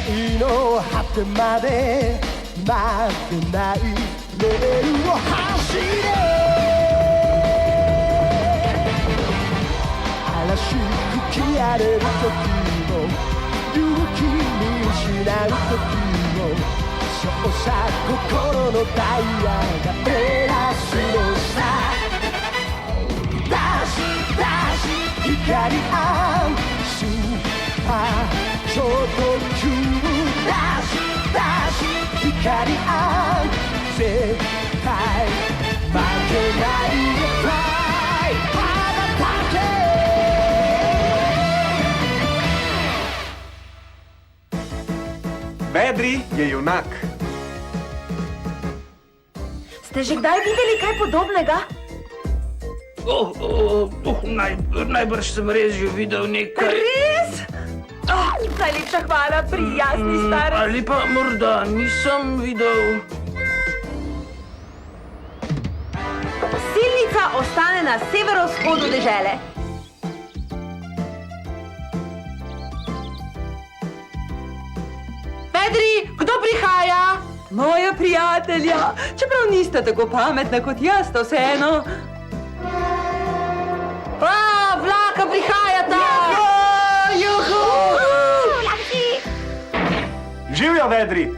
いの果てまで待ってないレールを走れ嵐吹き荒れる時も勇気見失う時もそうさ心のダイヤが照らすのさ光あんスーパー超特急ダッシュ光あん絶対負けないフライ羽ばたけVedri je junak. Ste že kdaj videli kaj podobnega? Najbrž sem res že videl nekaj. Res? Najlepša hvala, prijazni starec. Ali pa morda nisem videl. Silnica ostane na severovzhodu dežele. Vedri, kdo prihaja? Moja prijatelja. Čeprav nista tako pametna kot jaz, to vseeno. Vlaka prihajata! Juhu! Živjo, Vedri!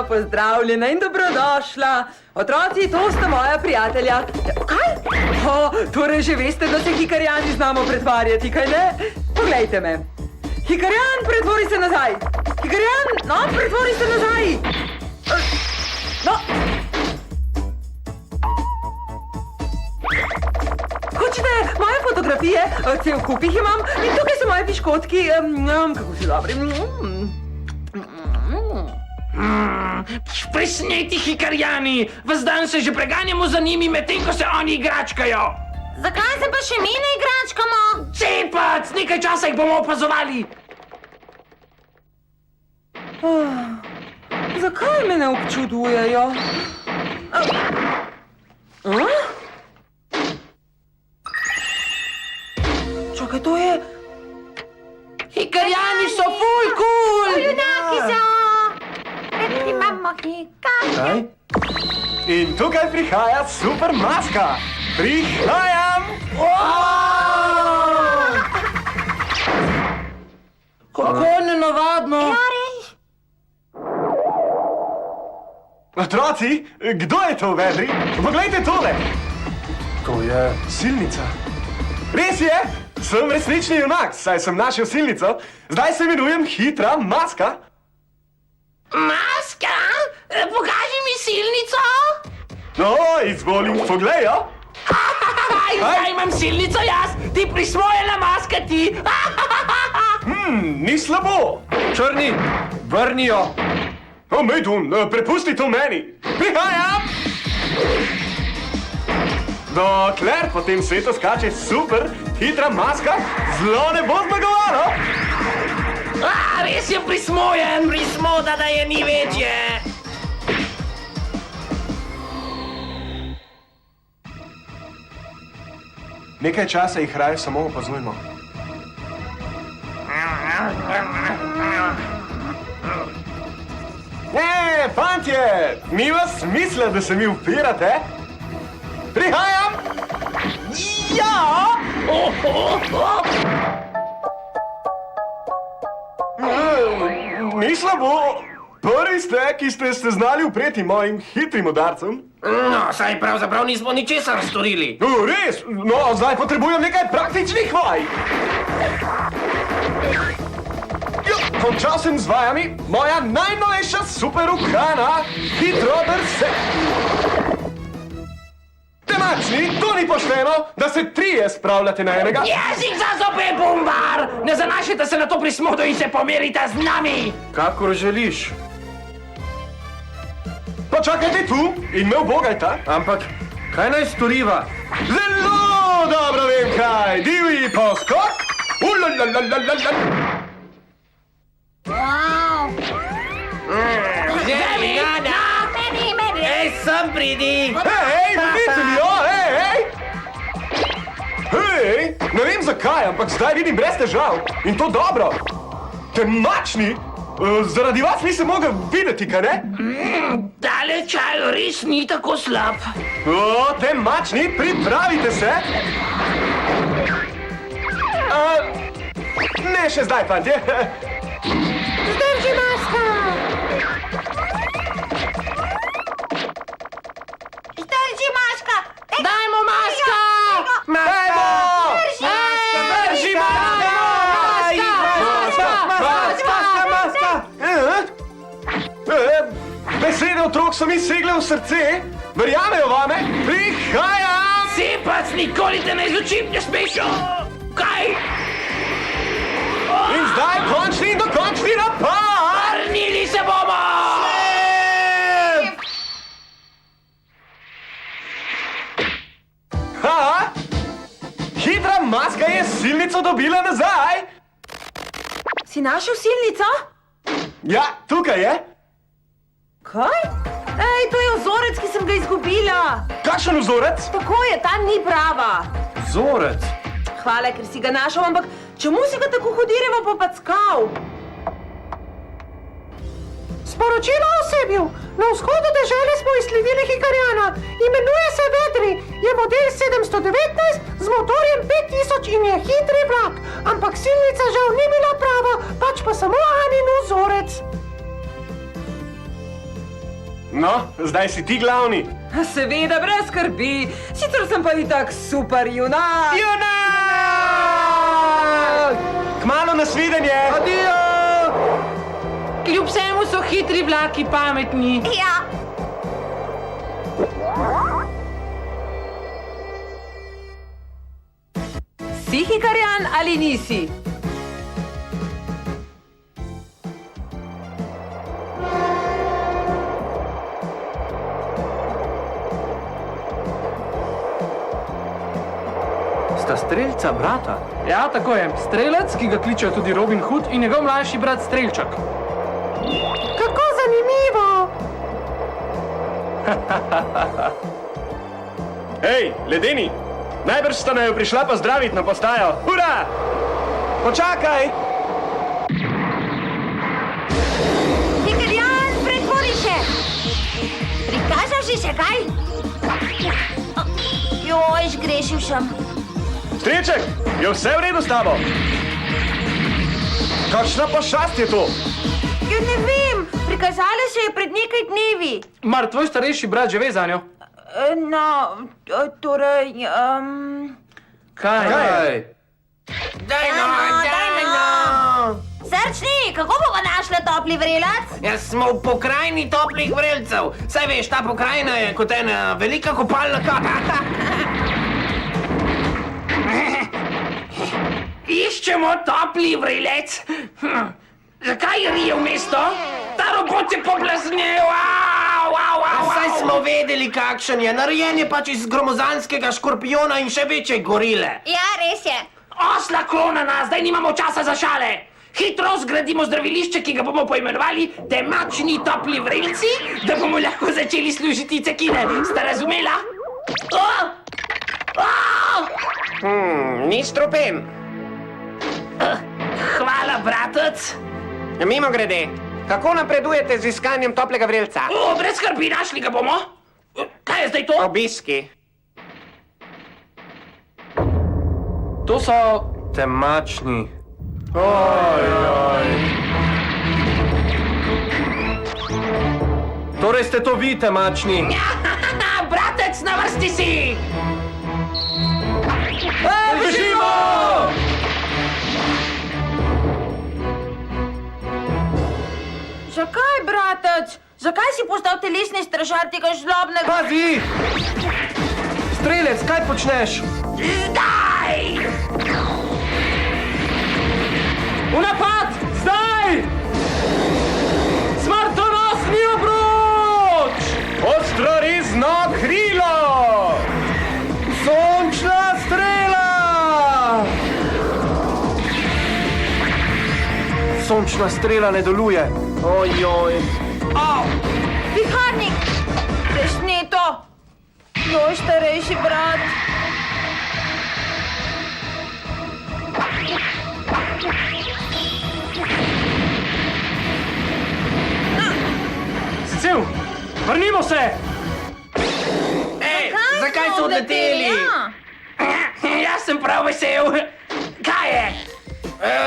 Pozdravljena in dobrodošla. Otroci, to sta moja prijatelja. Kaj? Torej že veste, da se hikarjani znamo pretvarjati, kaj ne? Poglejte me. Hikarjan, pretvori se nazaj. Hikarjan, no, pretvori se nazaj. No. Hočete moje fotografije? Cel kup jih imam in tukaj so moje piškotki. Kako so dobri. Presneti hikarjani! Ves dan se že preganjamo za njimi, medtem ko se oni igračkajo. Zakaj se pa še mi ne igračkamo? Cepac! Nekaj časa jih bomo opazovali. Zakaj me ne občudujejo? Čakaj, to je... Hikarjani so ful cool! Junaki so! Imamo hikarje. In tukaj prihaja super maska! Prihajam! Kako nenavadno! Otroci, kdo je to, Vedri? Poglejte tole! To je silnica. Res je! Sem resnični junak, saj sem našel silnico. Zdaj se imenujem Hitra Maska. Maska? Pokaži mi silnico! No, izvoli, poglej, jo! Zdaj imam silnico jaz, ti prisvojila maska ti! Ni slabo! Črni, vrni jo! O, Mejdun, prepusti to meni! Prihajam! Dokler po tem svetu skače super, hitra maska, zlo ne bo zmagovalo! Res je prismojen! Prismoda, da je ni večje! Nekaj časa jih raje samo opazujmo. Fantje! Ni vas smisla, da se mi upirate? Prihajam! Ja! Ni slabo. Prvi ste, ki ste se znali upreti mojim hitrim udarcem. No, saj pravzaprav nismo ničesar storili. Res? No, zdaj potrebujem nekaj praktičnih vaj. Končal sem z vajami, moja najnovejša super uhrana, hitro drse. Temačni, to ni pošteno, da se trije spravljate na enega. Jezik za zobe, bombar! Ne zanašajte se na to prismodo in se pomerite z nami! Kakor želiš. Počakajte tu in me ubogajta. Ampak, kaj naj storiva? Zelo dobro vem kaj, divji poskok. Ej, sem pridi! Hej, vidite mi jo, hej! Hej, ne vem zakaj, ampak zdaj vidim brez težav. In to dobro. Temačni, Zaradi vas nisem mogel videti, kaj ne? Tale čaj res ni tako slab. O, temačni, pripravite se! Ne, še zdaj, fantje. Zdrži maska! Zdrži maska! Dajmo maska! Dajmo! Drži maska! Besede otrok so mi segle v srce, verjamejo vame, prihajam! Cepac, nikoli te ne izučim, ne smeš! Kaj? In zdaj končni in dokončni napad! Vrnili se bomo! Ha? Hitra maska je silnico dobila nazaj! Si našel silnico? Ja, tukaj je. Kaj? Ej, to je vzorec, ki sem ga izgubila. Kakšen vzorec? Tako je, ta ni prava. Vzorec? Hvala, ker si ga našel, ampak čemu si ga tako hudirevo popackal? Sporočilo osebju. Na vzhodu dežele smo izsledili Hikarjana. Imenuje se Vedri. Je model 719 z motorjem 5000 in je hitri vlak. Ampak silnica žal ni bila prava, pač pa samo Anin vzorec. No, zdaj si ti glavni. Seveda, brez skrbi. Sicer sem pa itak super junak. Junak! Kmalu nasvidenje! Adijo! Kljub vsemu so hitri vlaki pametni. Ja. Si Hikarjan ali nisi? Sta strelca brata? Ja, tako je. Strelec, ki ga kličejo tudi Robin Hood in njegov mlajši brat Strelčak. Kako zanimivo. Hej, ledeni! Najbrž sta naju prišla pozdraviti na postajo. Hura! Počakaj! Hikarjan, pretvori se! Prikazal si se, kaj? Joj, zgrešil sem. Strelček, je vse v redu s tabo? Kakšna pošast je to? Ja, ne vem, prikazala se je pred nekaj dnevi. Mar, tvoj starejši brat že ve zanjo? No, torej, Kaj? Daj no! Srčni, kako bomo našli topli vrelec? Ja, smo v pokrajini toplih vrelcev. Saj veš, ta pokrajina je kot ena velika kopalna kapa. Iščemo topli vrelec. Zakaj rije v mesto? Ta robot je poblaznel. Saj smo vedeli, kakšen je. Narejen je pač iz gromozanskega škorpiona in še večje gorile. Ja, res je. Osla klonana, zdaj nimamo časa za šale. Hitro zgradimo zdravilišče, ki ga bomo poimenovali Temačni topli vrelci, da bomo lahko začeli služiti cekine. Sta razumela? Ni strupen. Hvala, bratec. Mimo grede, kako napredujete z iskanjem toplega vrelca? Brez skrbi, našli ga bomo. Kaj je zdaj to? Obiski. To so... Temačni. Torej ste to vi, temačni. Bratec, na vrsti si! Bežimo! Zakaj, bratec? Zakaj si postal telesni stražar tega žlobnega? Pazi! Strelec, kaj počneš? Zdaj! V napad! Zdaj! Smrtonosni obroč! Ostrorizno krilo! Sončna strela! Sončna strela ne deluje. Ojoj. Viharnik! Presneto! Moj starejši brat! Vrnimo se! Ej, zakaj so odleteli? Jaz sem prav vesel. Kaj je?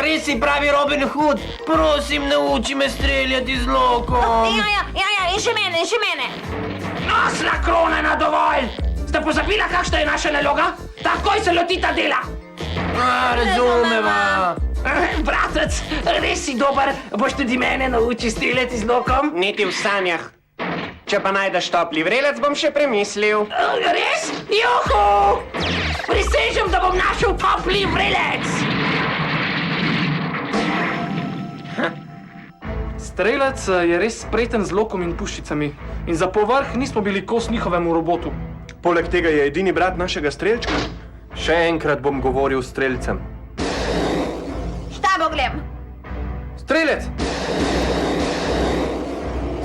Res si pravi Robin Hood. Prosim, nauči me streljati z lokom. Ja, in še mene. Nosla krona na dovolj! Ste pozabila, kakšna je naša naloga? Takoj se lotita dela! Razumeva. Bratec, res si dober, boš tudi mene naučil streljati z lokom? Niti v sanjah. Če pa najdeš topli vrelec, bom še premislil. Res? Juhu! Prisežem, da bom našel topli vrelec! Strelec je res spreten z lokom in puščicami. In za povrh nismo bili kos njihovemu robotu. Poleg tega je edini brat našega strelčka. Še enkrat bom govoril s strelcem. Šta boglem? Strelec!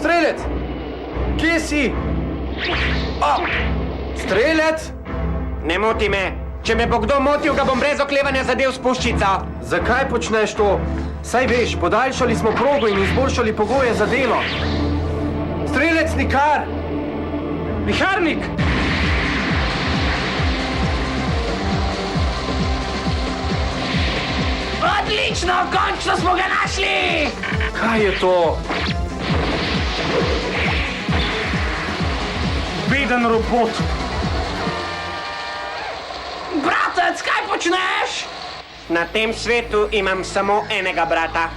Strelec! Kje si? Strelec! Ne moti me. Če me bo kdo motil, ga bom brez oklevanja zadev s puščico. Zakaj počneš to? Saj veš, podaljšali smo progo in izboljšali pogoje za delo. Strelec nikar! Viharnik! Odlično, končno smo ga našli! Kaj je to? Beden robot! Bratec, kaj počneš? Na tem svetu imam samo enega brata.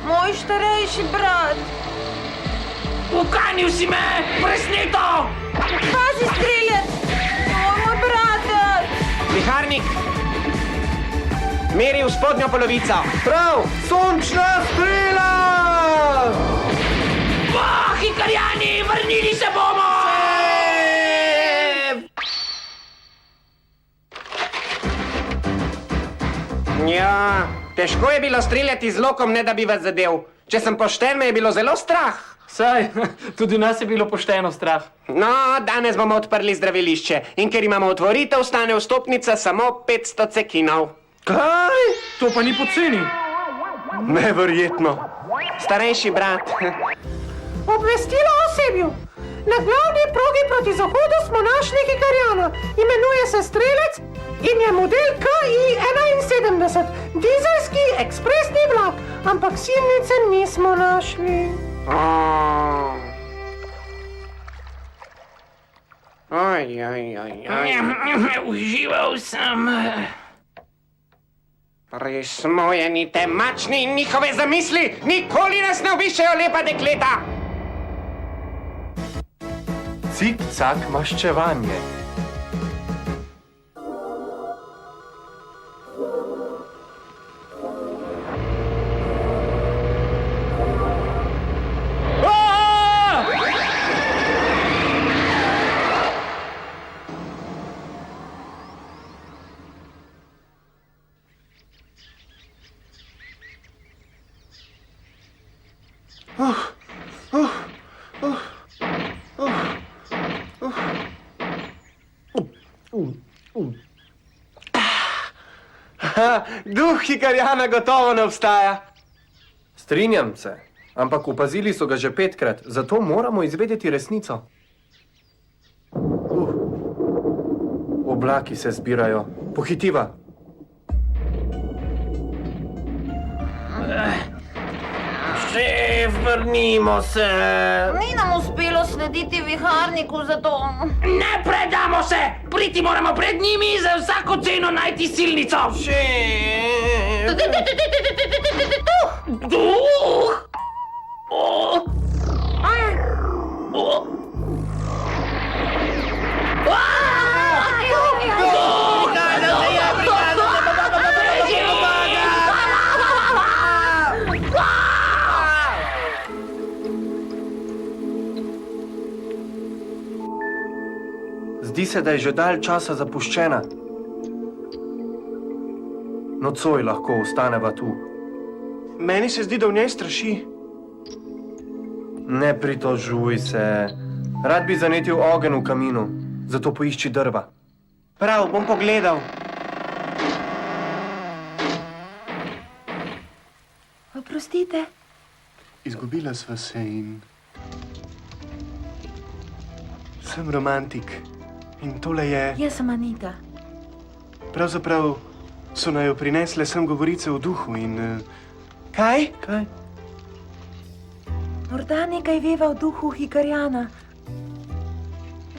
Moj starejši brat. Ukanil si me! Presneto! Pazi, strelec! Moj bratec! Viharnik! Meri v spodnjo polovico. Prav! Sončna strela! Hikarjani, vrnili se bomo! Ja, težko je bilo streljati z lokom, ne da bi vas zadev. Če sem pošten, me je bilo zelo strah. Saj, tudi nas je bilo pošteno strah. No, danes bomo odprli zdravilišče in ker imamo otvoritev, stane vstopnica samo 500 cekinov. Kaj? To pa ni poceni. Neverjetno. Starejši brat. Obvestilo osebju. Na glavni progi proti zahodu smo našli Hikarjana. Imenuje se Strelec in je model KI-71. Dizelski ekspresni vlak, ampak silnice nismo našli. Užival sem. Res smojeni, temačni in njihove zamisli nikoli nas ne obiščejo lepa dekleta. Cik-cak maščevanje. Duh Hikarjana gotovo ne obstaja. Strinjam se, ampak opazili so ga že 5-krat, zato moramo izvedeti resnico. Oblaki se zbirajo. Pohitiva. Šef, vrnimo se. Ni nam uspelo slediti viharniku, zato... Ne predamo se! Priti moramo pred njimi za vsako ceno najti silnico. Šef. Duh! Zdi se, da je že dalj časa zapuščena. Nocoj lahko ostaneva tu. Meni se zdi, da v njej straši. Ne pritožuj se. Rad bi zanetil ogenj v kaminu, zato poišči drva. Prav, bom pogledal. Oprostite. Izgubila sva se in Sem romantik. In tole je... Jaz sem Anita. Pravzaprav so naj jo prinesle sem govorice o duhu in... Kaj? Kaj? Morda nekaj veva o duhu Hikarjana.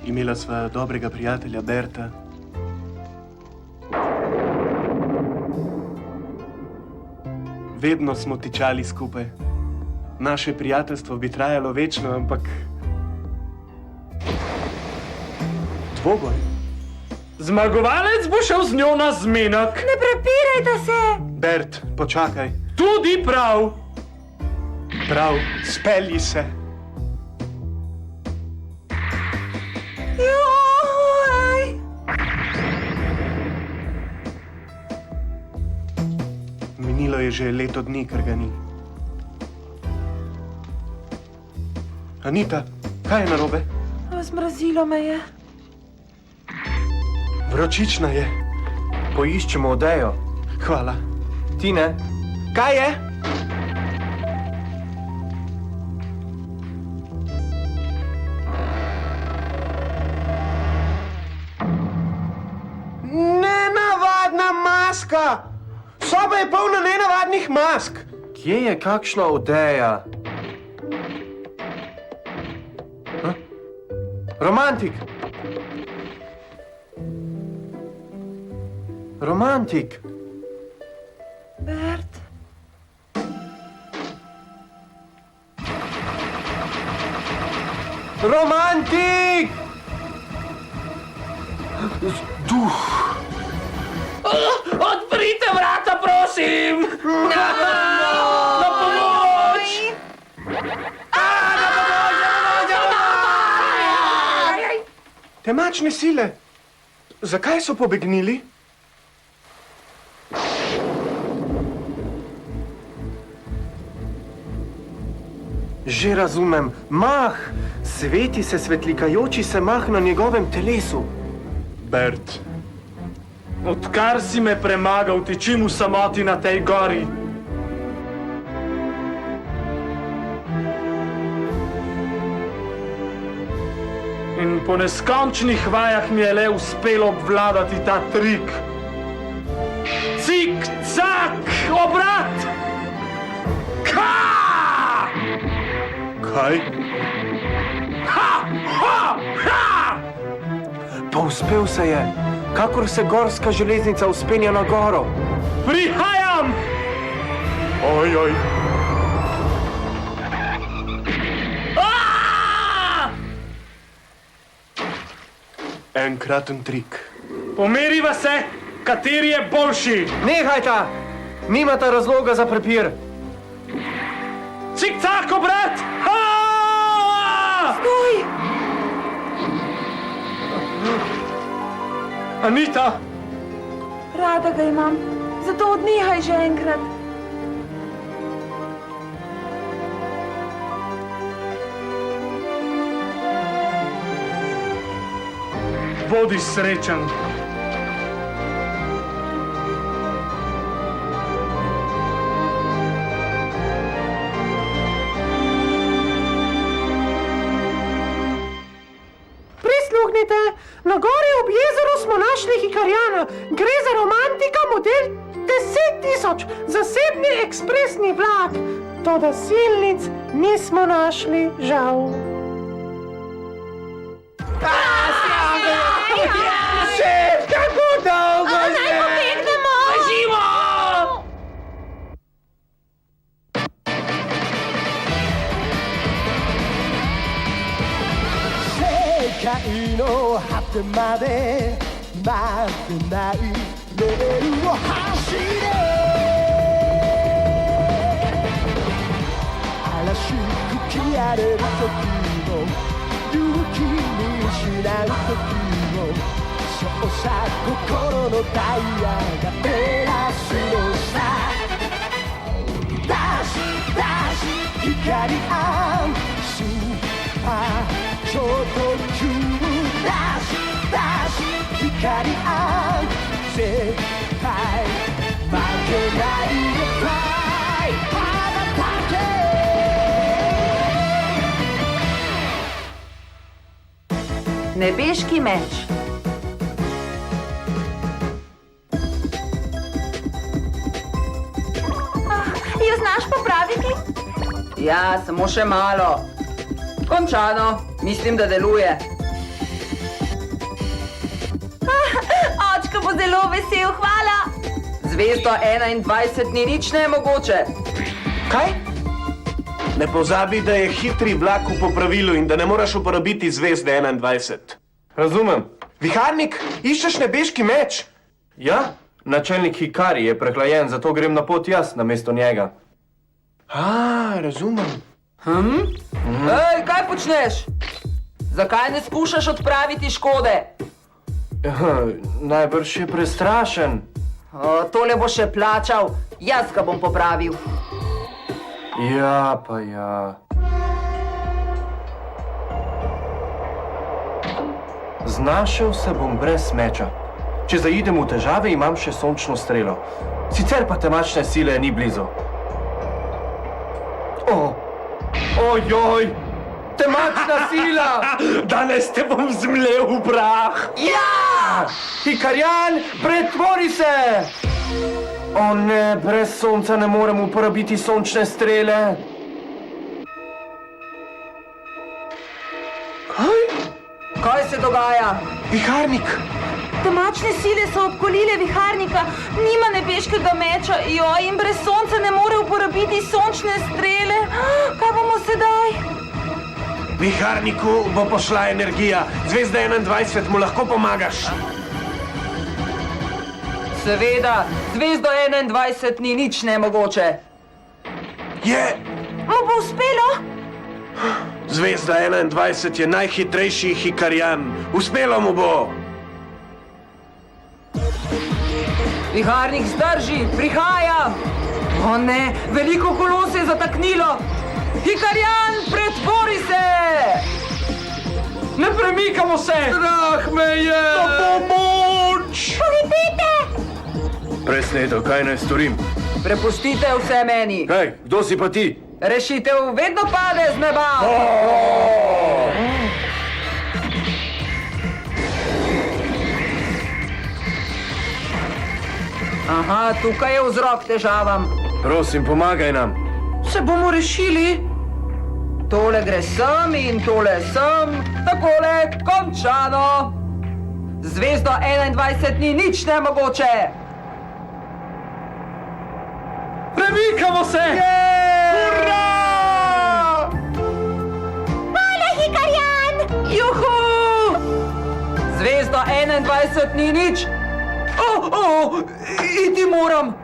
Imela sva dobrega prijatelja Berta. Vedno smo tičali skupaj. Naše prijateljstvo bi trajalo večno, ampak... Dvoboj. Zmagovalec bo šel z njo na zmenek. Ne prepirajte se! Bert, počakaj. Tudi prav. Prav, spelji se. Joj! Minilo je že leto dni, ker ga ni. Anita, kaj je narobe? Zmrazilo me je. Vročična je. Poiščemo odejo. Hvala. Tine, Kaj je? Nenavadna maska! Soba je polna nenavadnih mask! kje je kakšna odeja? Romantik! Romantik! Bert. Romantik! Duh! Odprite vrata, prosim! Na pomoč! Temačne sile! Zakaj so pobegnili? Že razumem. Mah! Sveti se svetlikajoči se mah na njegovem telesu. Bert, Odkar si me premagal, tičim v samoti na tej gori. In po neskončnih vajah mi je le uspelo obvladati ta trik. Cik, cak, obrat! Ka! kaj? Ha! Ha! Ha! Povzpel se je, kakor se gorska železnica vzpenja na goro. Prihajam! Oj. A! Enkraten trik. Pomeriva se, kateri je boljši. Nehajta! Nimata razloga za prepir. Cik-cak, obrat! Ha! Oj! Anita! Rada ga imam, zato odnehaj že enkrat. Bodi srečen. Prisluhnite, na gori ob jezeru smo našli Hikarjana. Gre za romantika model 10.000, zasebni ekspresni vlak. Toda silnic nismo našli, žal. Kako dolgo Naj pobegnemo! Živo!世界の果てまで待ってないレールを走れ嵐吹き荒れる時も勇気に失う時もそうさ心のダイヤが照らすのさダッシュダッシュ光あんスーパー超特急ダッシュダッシュ光あん絶対負けないよフライ羽ばたけ nebeški meč. Jo znaš popraviti? Ja, samo še malo. Končano, mislim, da deluje. Očka bo zelo vesel, hvala. Zvezdo 21 ni nič nemogoče. Kaj? Ne pozabi, da je hitri vlak v popravilu in da ne moraš uporabiti zvezde 21. Razumem. Viharnik, iščeš nebeški meč? Ja, načelnik Hikari je prehlajen, zato grem na pot jaz namesto njega. Razumem. Ej, kaj počneš? Zakaj ne skušaš odpraviti škode? Najbrž je prestrašen. Tole bo še plačal, jaz ga bom popravil. Ja, pa ja. Znašel se bom brez meča. Če zaidem v težave, imam še sončno strelo. Sicer pa temačne sile ni blizu. Ojoj! Temačna sila! Danes te bom zmlel v prah. Ja! Hikarjan, pretvori se! O ne, brez sonca ne morem uporabiti sončne strele. Kaj se dogaja? Viharnik, Temačne sile so obkolile viharnika, nima nebeškega meča, in brez sonca ne more uporabiti sončne strele. Kaj bomo sedaj? viharniku bo pošla energija. Zvezda 21, mu lahko pomagaš. Seveda, zvezdo 21 ni nič nemogoče. Je! Mu bo uspelo? Zvezda 21 je najhitrejši hikarjan. Uspelo mu bo! Viharnik zdrži, prihaja! O ne, veliko kolo se je zataknilo! Hikarjan, pretvori se! Ne premikamo se! Strah me je! Na pomoč! Pohitite! Presneto, kaj naj storim? Prepustite vse meni. Hej, kdo si pa ti? Rešitev vedno pade z neba. Aha, tukaj je vzrok težavam. Prosim, pomagaj nam. Se bomo rešili? Tole gre sem in tole sem. Takole, končano. Zvezdo 21 ni nič nemogoče. Premikamo se! Hurra! Hvala, Hikarjan! Juhu! Zvezdo 21 ni nič. Iti moram.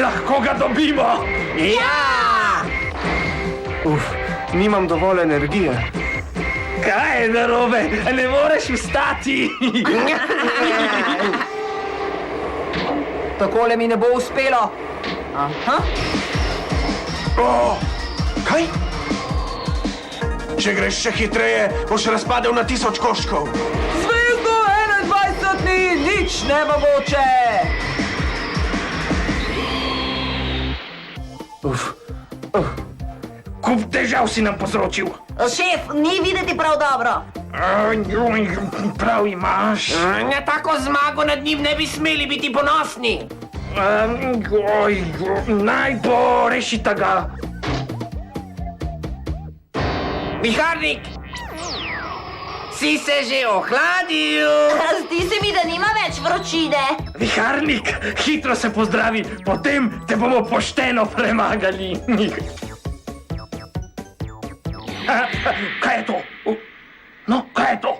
Lahko ga dobimo! Ja! Nimam dovolj energije. Kaj je narobe? Ne moreš vstati! Takole mi ne bo uspelo. Aha. Kaj? Če greš še hitreje, boš razpadel na 1000 koščkov. Zvezdo 21 ni nič nemogoče. Kup težav si nam povzročil. Šef, ni videti prav dobro. Prav imaš. Na tako zmago nad njim ne bi smeli biti ponosni. Naj bo, rešita ga. Viharnik! Si se že ohladil? Zdi se mi, da nima več vročine. Viharnik, hitro se pozdravi, potem te bomo pošteno premagali. Kaj je to? No, kaj je to?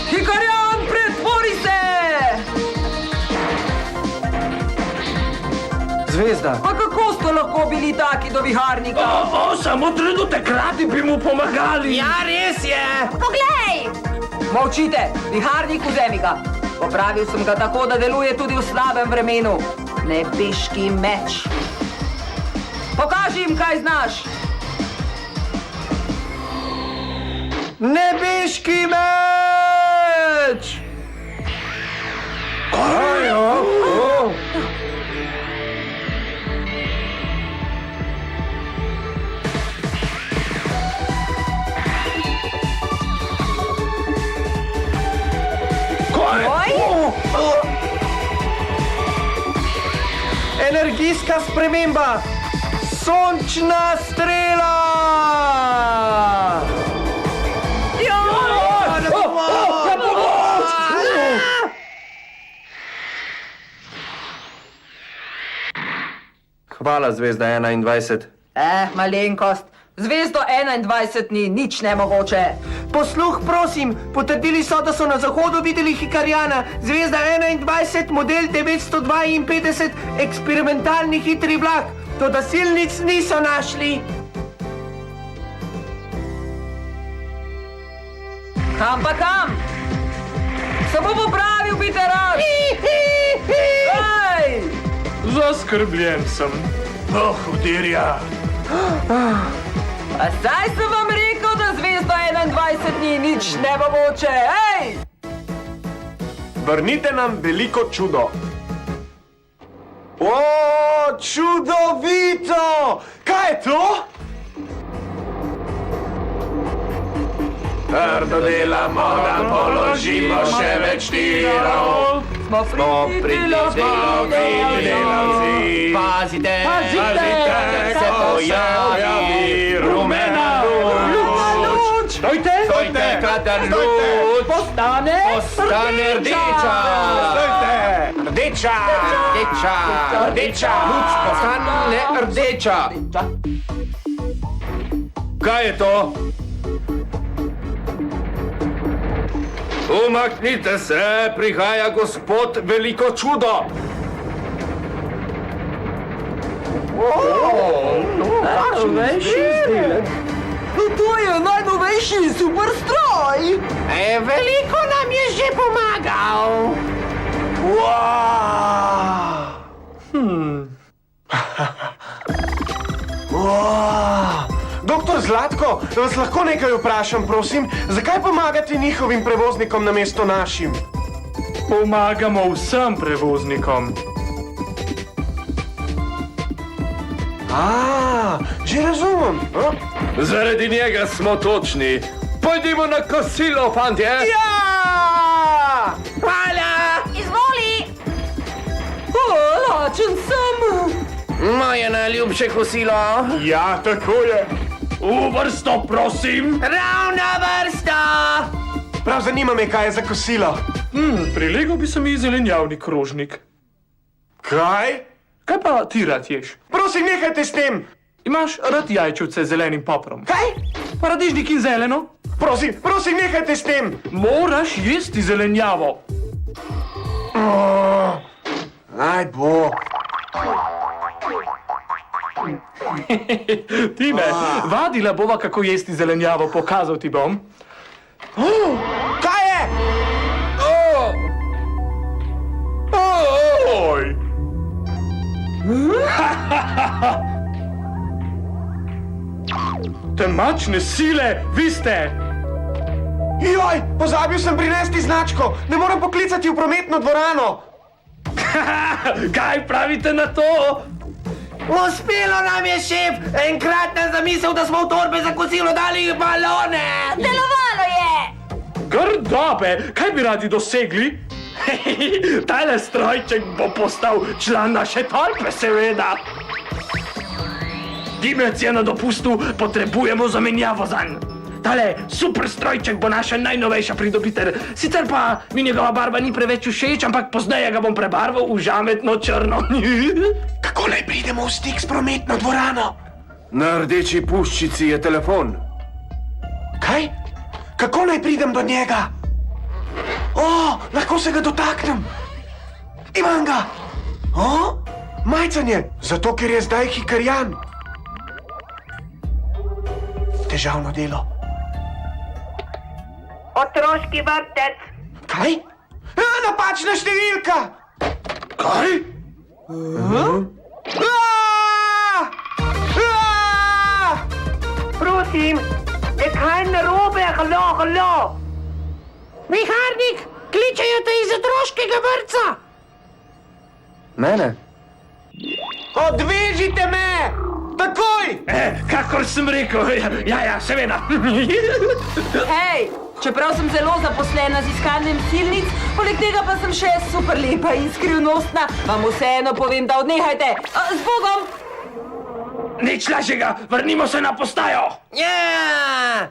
Hikarjan, pretvori se! Zvezda. Pa kako ste lahko bili taki do viharnika? Samo trenutek, radi bi mu pomagali. Ja, res je! Poglej! Molčite, viharnik, vzemi ga. Popravil sem ga tako, da deluje tudi v slabem vremenu. Nebeški meč. Pokaži jim, kaj znaš. Nebeški meč! Energijska sprememba! Sončna strela! Hvala, Zvezda 21. Malenkost. Zvezdo 21 ni nič nemogoče. Posluh, prosim, potrdili so, da so na zahodu videli Hikarjana. Zvezda 21, model 952, eksperimentalni hitri vlak. Toda silnic niso našli. Kam pa kam? Samo popravil bi te rad. Ej! Zaskrbljen sem. Oh, hudirja. A zdaj sem vam rekel, da Zvezdo 21 ni nič nemogoče, hej! Vrnite nam veliko čudo. O, čudovito! Kaj je to? Trdo delamo, da položimo še več tirov. Smo delavci. Pazite! Se pojavi rumena luč. Stojte, kadar luč postane rdeča. Rdeča. Luč postane rdeča. Kaj je to? Umaknite se, prihaja gospod veliko čudo. Najnovejši izdelek. To je najnovejši super stroj. Veliko nam je že pomagal. Doktor Zlatko, vas lahko nekaj vprašam, prosim? Zakaj pomagate njihovim prevoznikom namesto našim? Pomagamo vsem prevoznikom. Že razumem. Zaradi njega smo točni. Pojdimo na kosilo, fantje! Ja! Hvala! Izvoli! Lačen sem. Moje najljubše kosilo. Ja, tako je. V vrsto, prosim! Ravna vrsta! Prav zanima me, kaj je za kosilo. Prilegel bi se mi zelenjavni krožnik. Kaj? Kaj pa ti rad ješ? Prosim, nehajte s tem. Imaš rad jajčevce z zelenim poprom? Kaj? Paradižnik in zeleno? Prosim, nehajte s tem. Moraš jesti zelenjavo. Aj bo. Tine, vadila bova, kako jesti zelenjavo, pokazal ti bom. Kaj je? Oj! Temačne sile, vi ste! Joj, pozabil sem prinesti značko. Ne morem poklicati v prometno dvorano. Kaj pravite na to? Uspelo nam je, šef! Enkratna zamisel, da smo v torbe za kosilo dali balone! Delovalo je! Grdobe, kaj bi radi dosegli? Tale strojček bo postal član naše tolpe, seveda. Dimec je na dopustu, potrebujemo zamenjavo zanj. Tale super strojček bo naša najnovejša pridobitev. Sicer pa mi njegova barva ni preveč všeč, ampak pozneje ga bom prebarval v žametno črno. Kako naj pridemo v stik s prometno dvorano? Na rdeči puščici je telefon. Kaj? Kako naj pridem do njega? Lahko se ga dotaknem. Imam ga. Majcanje, zato ker je zdaj Hikarjan. Težavno delo. Otroški vrtec. Kaj? Napačna številka! Kaj? Prosim, je kaj narobe? Halo. Viharnik, kličejo te iz otroškega vrtca. Mene? Odvežite me! Takoj! Kakor sem rekel, ja, seveda. Hej, čeprav sem zelo zaposlena z iskanjem silnic, poleg tega pa sem še super lepa in skrivnostna, vam vseeno povem, da odnehajte. Z Bogom! Nič lažjega, vrnimo se na postajo. Ja!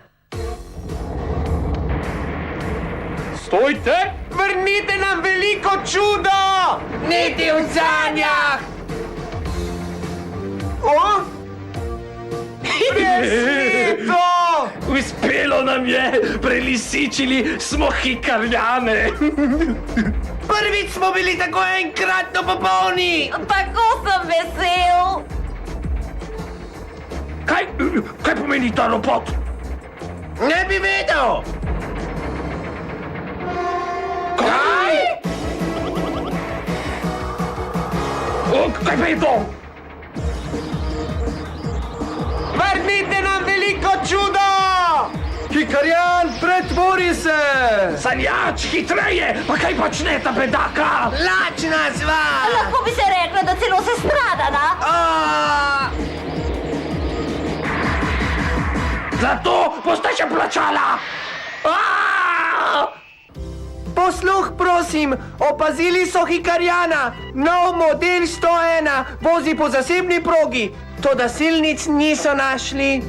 Stojte! Vrnite nam veliko čudo! Niti v sanjah! O? Presneto! Uspelo nam je, prelisičili smo hikarjane. Prvič smo bili tako enkratno popolni! Tako sem vesel! Kaj pomeni ta ropot? Ne bi vedel! Kaj? Kaj pa je to? Vrnite nam veliko čudo! Hikarjan, pretvori se! Sanjač, hitreje! Pa kaj počne ta bedaka? Lačna sva! Lahko bi se rekla, da celo se stradana. Zato boste še plačala! Posluh, prosim, opazili so Hikarjana, nov model 101, vozi po zasebni progi, toda silnic niso našli.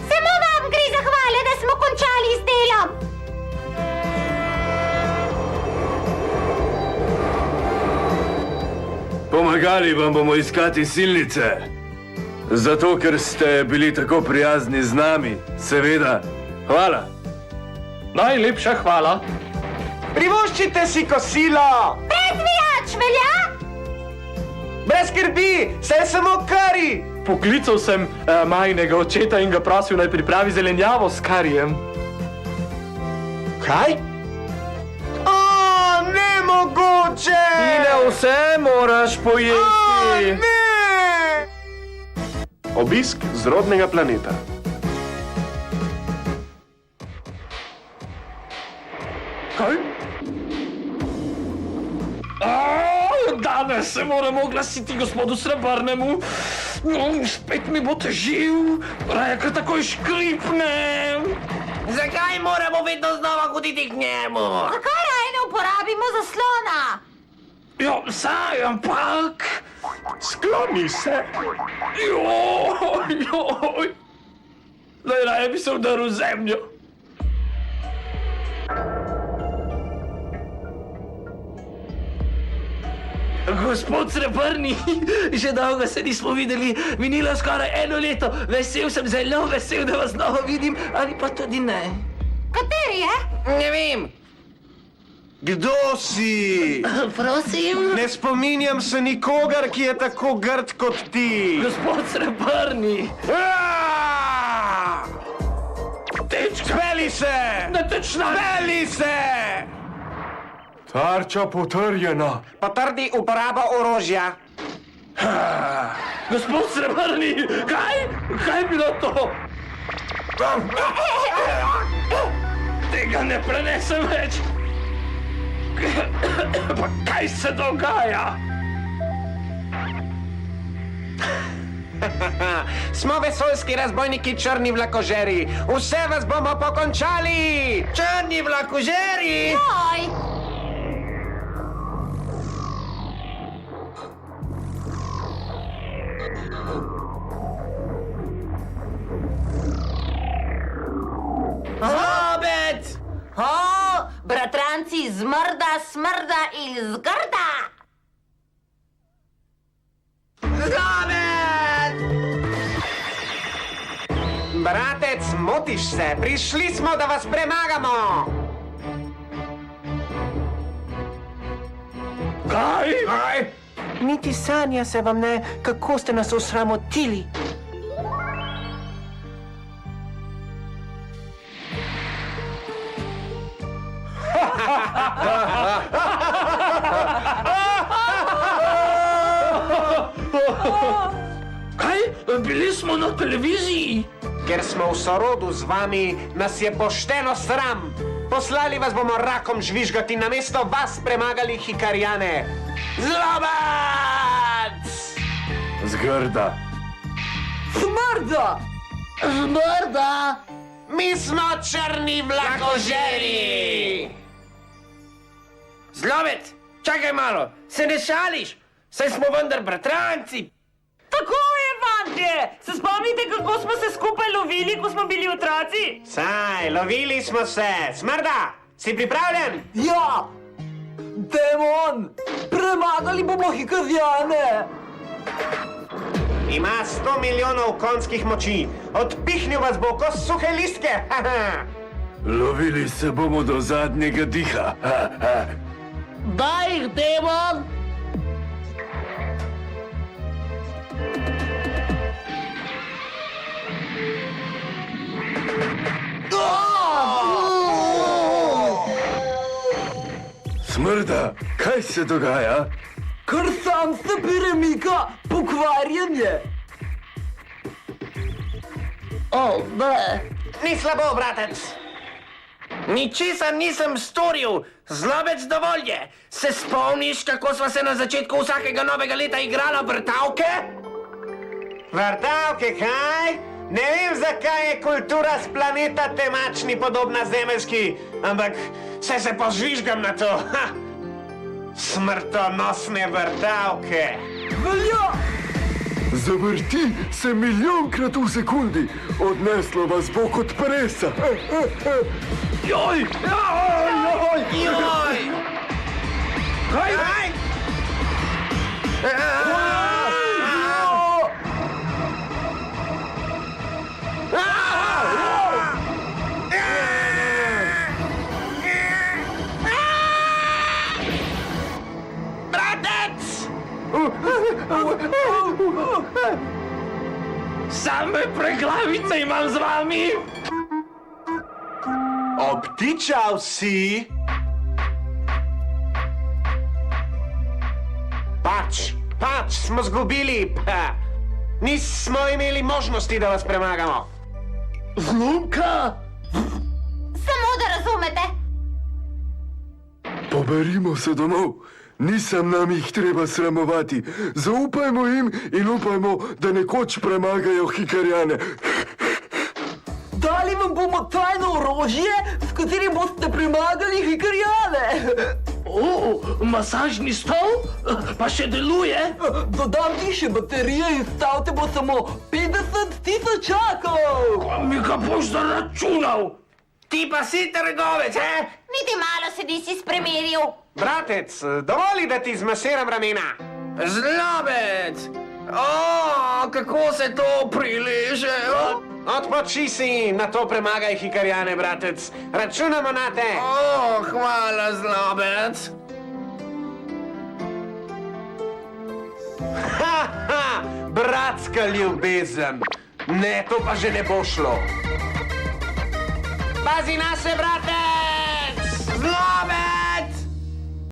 Samo vam gre zahvale, da smo končali z delom. Pomagali vam bomo iskati silnice. Zato, ker ste bili tako prijazni z nami, seveda. Hvala. Najlepša hvala. Privoščite si kosilo! Predvijač velja? Brez skrbi, saj samo kari! Poklical sem majnega očeta in ga prosil, naj pripravi zelenjavo s karijem. Kaj? O, nemogoče! Ti ne vse moraš pojesti. Ne! Obisk z rodnega planeta. Kaj? Danes se moram oglasiti gospodu Srebrnemu. Spet mi bo težil, raje kar takoj škripnem. Zakaj moramo vedno znova hoditi k njemu? Zakaj raje ne uporabimo zaslona? Jo, saj, ampak... Skloni se! Joj. Najraje bi se udaril v zemljo. Gospod Srebrni, že dolgo se nismo videli, minilo skoraj 1 leto. Vesel sem, zelo vesel, da vas znova vidim, ali pa tudi ne. Kateri je? Ne vem. Kdo si? Prosim? Ne spominjam se nikogar, ki je tako grd kot ti. Gospod Srebrni. Tečka! Speli se! Ne tečna! Speli se! Tarča potrjena. Potrdi uporabo orožja. Gospod Srebrni, kaj? Kaj je bilo to? Tega ne prenesem več. Pa kaj se dogaja? Smo vesoljski razbojniki črni vlakožeri. Vse vas bomo pokončali! Črni vlakožeri! Oj! Zobec! O, bratranci zmrda, smrda in zgrda! Zobec! Bratec, motiš se. Prišli smo, da vas premagamo. Kaj? Niti sanja se vam ne, kako ste nas osramotili. Kaj? Bili smo na televiziji. Ker smo v sorodu z vami, nas je pošteno sram. Poslali vas bomo rakom žvižgati, namesto vas premagali Hikarjane. Zlobac! Zgrda. Smrda! Zmrda! Mi smo črni vlakožeri! Zlobet, čakaj malo, se ne šališ? Saj smo vendar bratranci! Tako je, fantje! Se spomnite, kako smo se skupaj lovili, ko smo bili otroci? Saj, lovili smo se. Smrda, si pripravljen? Ja! Demon! Premagali bomo hikarjane! Ima 100 milijonov konjskih moči. Odpihnil vas bo kot suhe listke. Lovili se bomo do zadnjega diha. Daj jih, demon! Smrda, kaj se dogaja? Kar sam se premika pokvarjanje! O, ne! Ni slabo, bratec. Ničesar nisem storil! Zlobec dovolj je! Se spomniš, kako sva se na začetku vsakega novega leta igrala vrtavke? Vrtavke, kaj? Ne vem, zakaj je kultura z planeta temačni podobna zemeljski, ampak se požvižgam na to. Ha! Smrtonosne vrtavke. Velja! Zavrti se milijonkrat v sekundi. Odneslo vas bo kot presa. Joj! Joj! Kaj? Bratec! Same preglavice imam z vami! Obtičal si? Pač smo zgubili. Nismo imeli možnosti, da vas premagamo. Zlomka! Samo da razumete. Poberimo se domov. Nisem nam jih treba sramovati. Zaupajmo jim in upajmo, da nekoč premagajo hikarjane. Dali vam bomo tajno orožje, s katerim boste premagali hikarjane! O, masažni stol? Pa še deluje? Dodam ti še baterije in stavte bo samo 50 000. Mi ga boš zaračunal? Ti pa si trgovec, Niti malo se nisi spremeril. Bratec, dovoli, da ti zmasiram ramena. Zlobec! O, kako se to prileže! Odpoči si, na to premagaj hikarjane, bratec. Računamo na te. O, hvala, zlobec! Bratska ljubezen. Ne, to pa že ne bo šlo. Pazi na se, brate!